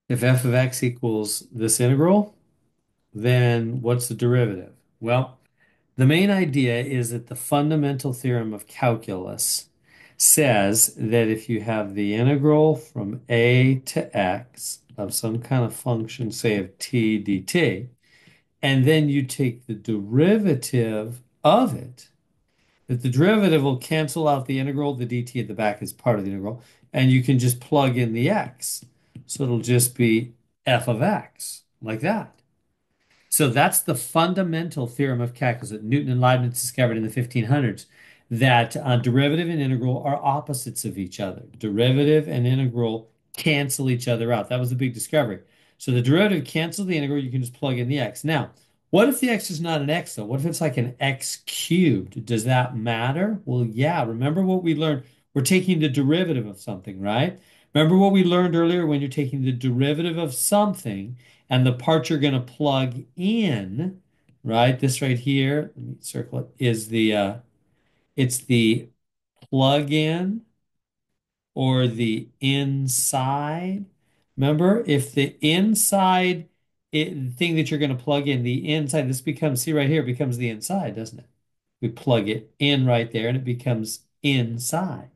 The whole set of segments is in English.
If f of x equals this integral, then what's the derivative? Well, the main idea is that the fundamental theorem of calculus says that if you have the integral from a to x of some kind of function, say of t dt, and then you take the derivative of it, that the derivative will cancel out the integral, the dt at the back is part of the integral, and you can just plug in the x. So it'll just be f of x, like that. So that's the fundamental theorem of calculus that Newton and Leibniz discovered in the 1500s, that derivative and integral are opposites of each other. Derivative and integral cancel each other out. That was the big discovery. So the derivative cancels the integral, you can just plug in the x. Now, what if the x is not an x though? What if it's like an x cubed? Does that matter? Well, yeah. Remember what we learned? We're taking the derivative of something, right? Remember what we learned earlier when you're taking the derivative of something and the part you're going to plug in, right? This right here, let me circle it, is it's the plug-in or the inside. Remember, if the inside thing that you're going to plug in, the inside, this becomes, see right here, it becomes the inside, doesn't it? We plug it in right there and it becomes inside.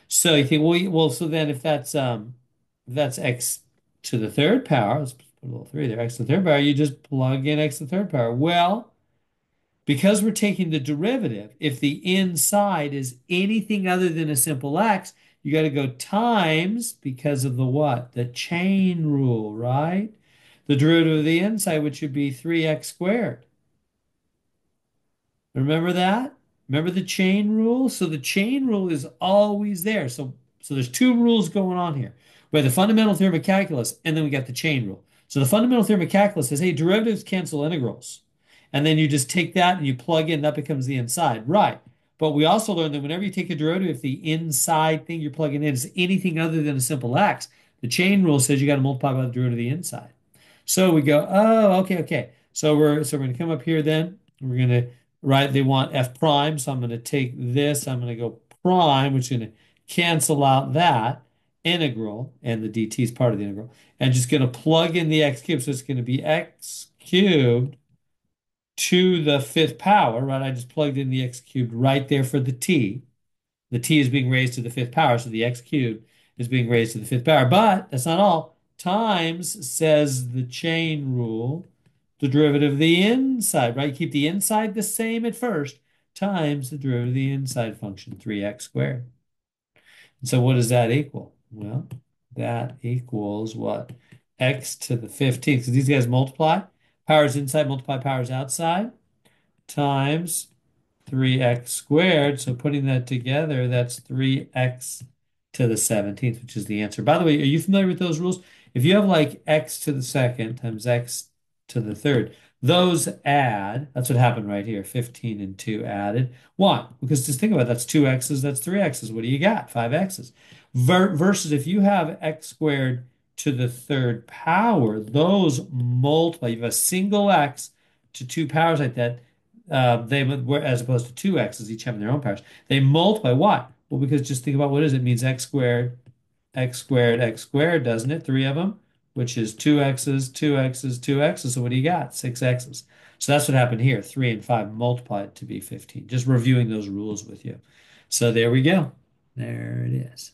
So you think, well, so then if that's x to the third power, let's put a little three there, x to the third power, you just plug in x to the third power. Well, because we're taking the derivative, if the inside is anything other than a simple x, you got to go times because of the what? The chain rule, right? The derivative of the inside, which would be 3x squared. Remember that? Remember the chain rule? So the chain rule is always there. So there's two rules going on here. We have the fundamental theorem of calculus, and then we got the chain rule. So the fundamental theorem of calculus says, hey, derivatives cancel integrals. And then you just take that and you plug in, that becomes the inside. Right. But we also learned that whenever you take a derivative, if the inside thing you're plugging in is anything other than a simple x, the chain rule says you got to multiply by the derivative of the inside. So we go, oh, okay, okay. So we're gonna come up here then. We're gonna, right, they want f prime, so I'm gonna take this, I'm gonna go prime, which is gonna cancel out that integral, and the dt is part of the integral, and just gonna plug in the x cubed. So it's gonna be x cubed to the fifth power, right? I just plugged in the x cubed right there for the t. The t is being raised to the fifth power, so the x cubed is being raised to the fifth power. But that's not all. Times says the chain rule, the derivative of the inside, right? Keep the inside the same at first, times the derivative of the inside function, 3x squared. And so what does that equal? Well, that equals what? X to the 15th. Because these guys multiply. Powers inside multiply powers outside times 3x squared. So putting that together, that's 3x to the 17th, which is the answer. By the way, are you familiar with those rules? If you have like x to the second times x to the third, those add. That's what happened right here. 15 and 2 added. Why? Because just think about it, that's two x's, that's three x's. What do you got? Five x's. Versus if you have x squared to the third power, those multiply. You have a single x to two powers like that, they were as opposed to two x's, each having their own powers. They multiply. Why? Well, because just think about what is it? It means x squared, x squared, x squared, doesn't it? Three of them, which is two x's, two x's, two x's. So what do you got? Six x's. So that's what happened here. 3 and 5 multiplied to be 15. Just reviewing those rules with you. So there we go. There it is.